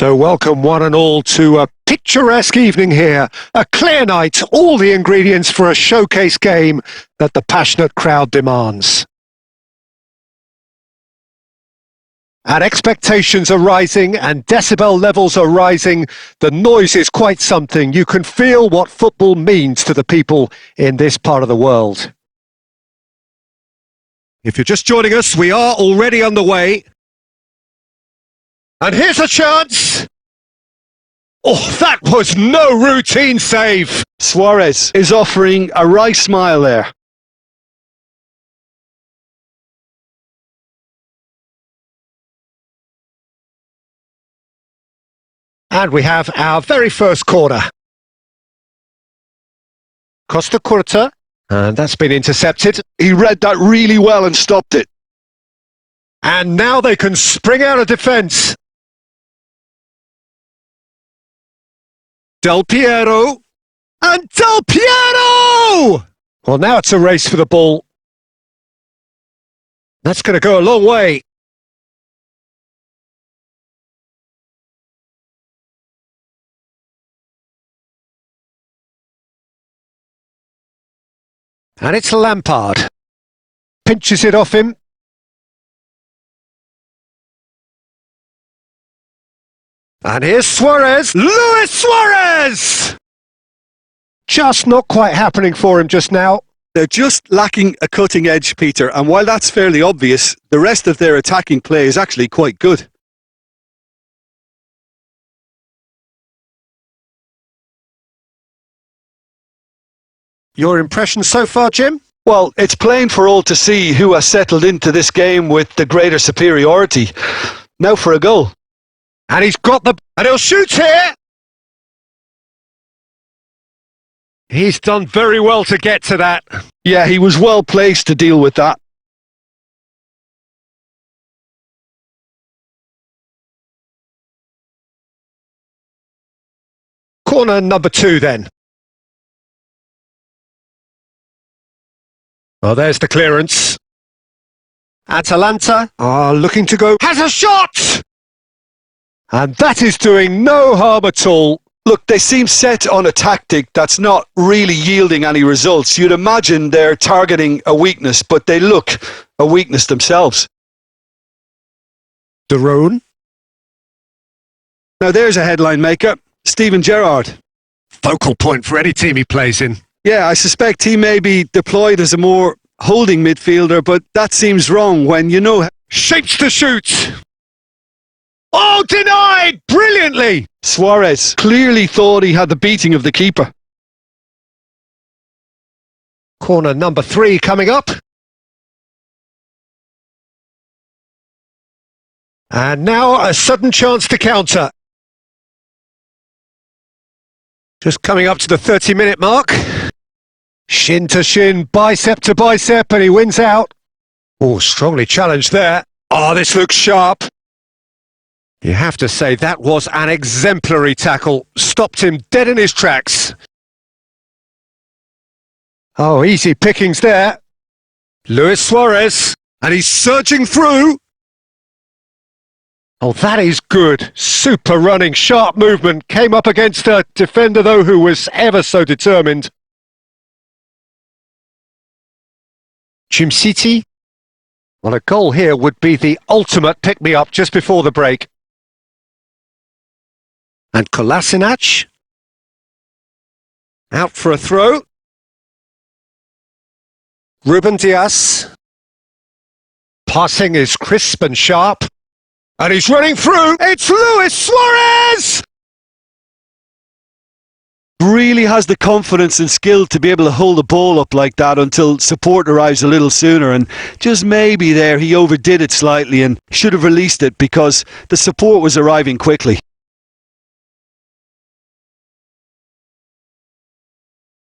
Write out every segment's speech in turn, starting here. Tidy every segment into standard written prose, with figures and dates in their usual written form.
So welcome one and all to a picturesque evening here. A clear night, all the ingredients for a showcase game that the passionate crowd demands. And expectations are rising and decibel levels are rising. The noise is quite something. You can feel what football means to the people in this part of the world. If you're just joining us, we are already underway. And here's a chance! Oh, that was no routine save! Suarez is offering a wry smile there. And we have our very first corner. Costa Curta, and that's been intercepted. He read that really well and stopped it. And now they can spring out of defence. Del Piero, and Del Piero! Well, now it's a race for the ball. That's going to go a long way. And it's Lampard. Pinches it off him. And here's Suarez. Luis Suarez! Just not quite happening for him just now. They're just lacking a cutting edge, Peter, and while that's fairly obvious, the rest of their attacking play is actually quite good. Your impression so far, Jim? Well, it's plain for all to see who has settled into this game with the greater superiority. Now for a goal. And he's got the... and he'll shoot here! He's done very well to get to that. Yeah, he was well placed to deal with that. Corner number 2 then. Well, there's the clearance. Atalanta are looking to go... has a shot! And that is doing no harm at all. Look, they seem set on a tactic that's not really yielding any results. You'd imagine they're targeting a weakness, but they look a weakness themselves. De Roon. Now there's a headline maker, Steven Gerrard. Focal point for any team he plays in. Yeah, I suspect he may be deployed as a more holding midfielder, but that seems wrong when you know... Shapes to shoot! Oh, denied! Brilliantly! Suarez clearly thought he had the beating of the keeper. Corner number 3 coming up. And now a sudden chance to counter. Just coming up to the 30-minute mark. Shin to shin, bicep to bicep, and he wins out. Oh, strongly challenged there. Oh, this looks sharp. You have to say that was an exemplary tackle. Stopped him dead in his tracks. Oh, easy pickings there. Luis Suarez, and he's surging through. Oh, that is good. Super running, sharp movement. Came up against a defender, though, who was ever so determined. City. Well, a goal here would be the ultimate pick-me-up just before the break. And Kolasinac. Out for a throw. Ruben Dias. Passing is crisp and sharp. And he's running through. It's Luis Suarez! Really has the confidence and skill to be able to hold the ball up like that until support arrives a little sooner, and just maybe there he overdid it slightly and should have released it because the support was arriving quickly.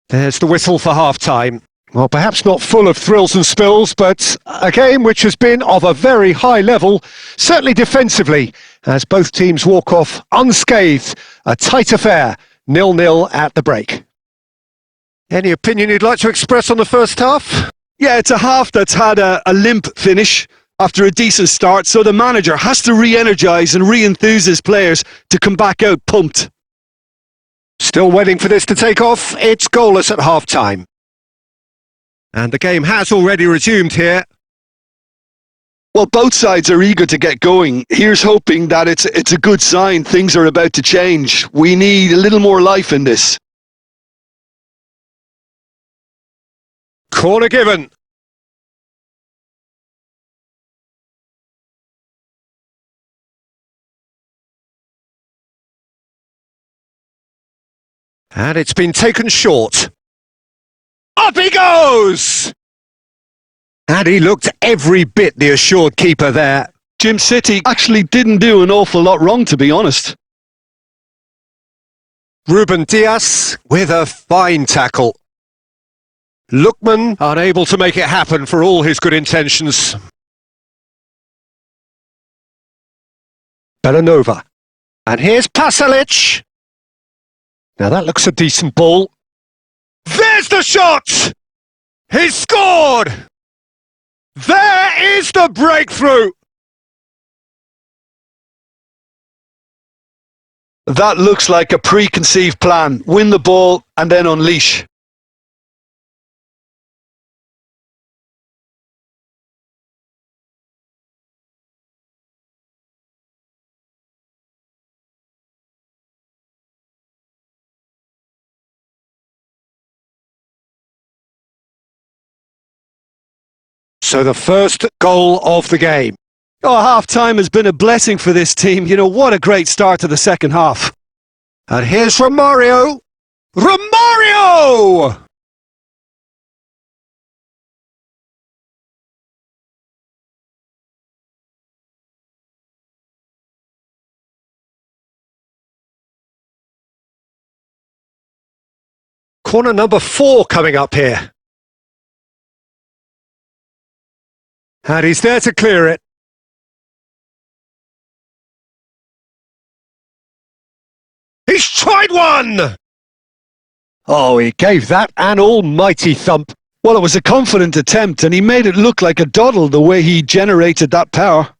There's the whistle for half-time. Well, perhaps not full of thrills and spills, but a game which has been of a very high level, certainly defensively, as both teams walk off unscathed. A tight affair, 0-0 at the break. Any opinion you'd like to express on the first half? Yeah, it's a half that's had a limp finish. after a decent start, so the manager has to re-energise and re-enthuse his players to come back out pumped. Still waiting for this to take off. It's goalless at half-time. And the game has already resumed here. Well, both sides are eager to get going. Here's hoping that it's a good sign. Things are about to change. We need a little more life in this. Corner given. And it's been taken short. Up he goes! And he looked every bit the assured keeper there. Gil City actually didn't do an awful lot wrong, to be honest. Ruben Diaz with a fine tackle. Lookman unable to make it happen for all his good intentions. Belanova. And here's Pasalic. Now that looks a decent ball. There's the shot! He's scored! There is the breakthrough! That looks like a preconceived plan. Win the ball and then unleash. So the first goal of the game. Oh, half-time has been a blessing for this team. You know, what a great start to the second half. And here's Romario. Romario! Corner number 4 coming up here. And he's there to clear it. He's tried one! Oh, he gave that an almighty thump. Well, it was a confident attempt, and he made it look like a doddle the way he generated that power.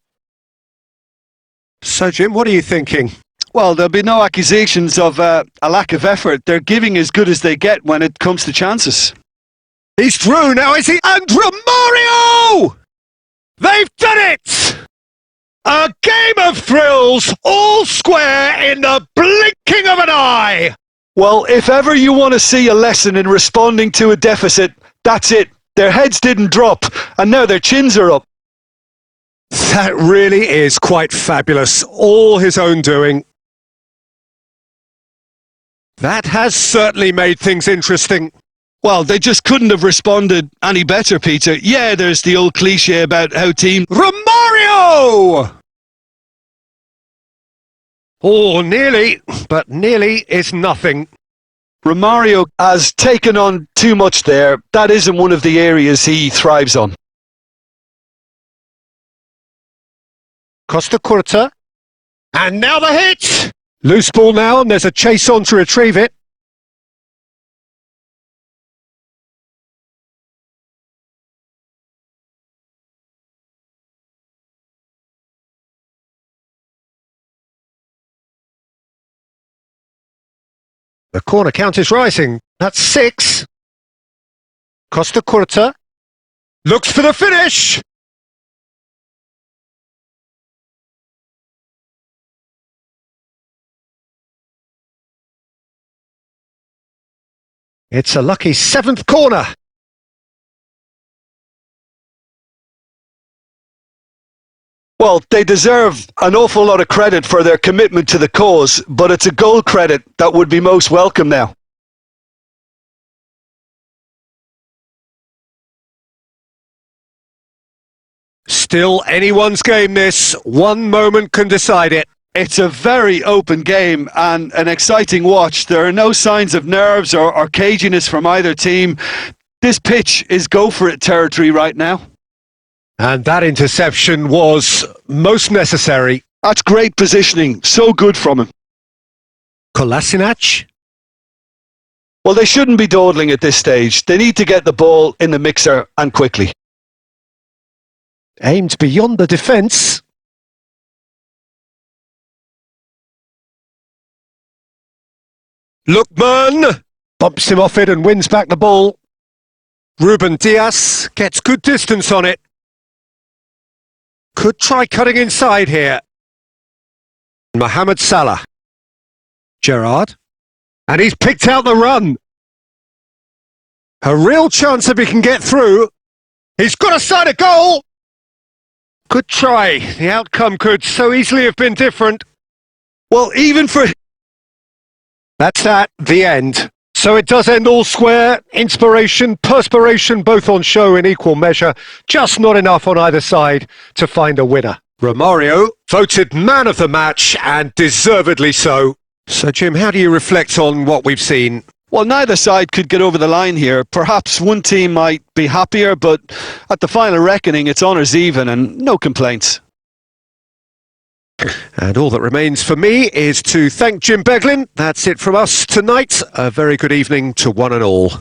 So, Jim, what are you thinking? Well, there'll be no accusations of a lack of effort. They're giving as good as they get when it comes to chances. He's through now, is he? And Romario! They've done it! A game of thrills, all square in the blinking of an eye! Well, if ever you want to see a lesson in responding to a deficit, that's it. Their heads didn't drop, and now their chins are up. That really is quite fabulous. All his own doing. That has certainly made things interesting. Well, they just couldn't have responded any better, Peter. Yeah, there's the old cliche about how team... Romario! Oh, nearly, but nearly is nothing. Romario has taken on too much there. That isn't one of the areas he thrives on. Costa Curta. And now the hit! Loose ball now, and there's a chase on to retrieve it. The corner count is rising. That's 6. Costa Curta looks for the finish. It's a lucky 7th corner. Well, they deserve an awful lot of credit for their commitment to the cause, but it's a goal credit that would be most welcome now. Still anyone's game this. One moment can decide it. It's a very open game and an exciting watch. There are no signs of nerves or caginess from either team. This pitch is go-for-it territory right now. And that interception was most necessary. That's great positioning. So good from him. Kolasinac. Well, they shouldn't be dawdling at this stage. They need to get the ball in the mixer and quickly. Aimed beyond the defence. Lookman bumps him off it and wins back the ball. Ruben Diaz gets good distance on it. Could try cutting inside here. Mohamed Salah. Gerrard. And he's picked out the run. A real chance if he can get through. He's got a side of goal. Good try. The outcome could so easily have been different. Well, even for... That's that, the end. So it does end all square. Inspiration, perspiration, both on show in equal measure. Just not enough on either side to find a winner. Romario voted man of the match, and deservedly so. So Jim, how do you reflect on what we've seen? Well, neither side could get over the line here. Perhaps one team might be happier, but at the final reckoning, it's honours even and no complaints. And all that remains for me is to thank Jim Beglin. That's it from us tonight. A very good evening to one and all.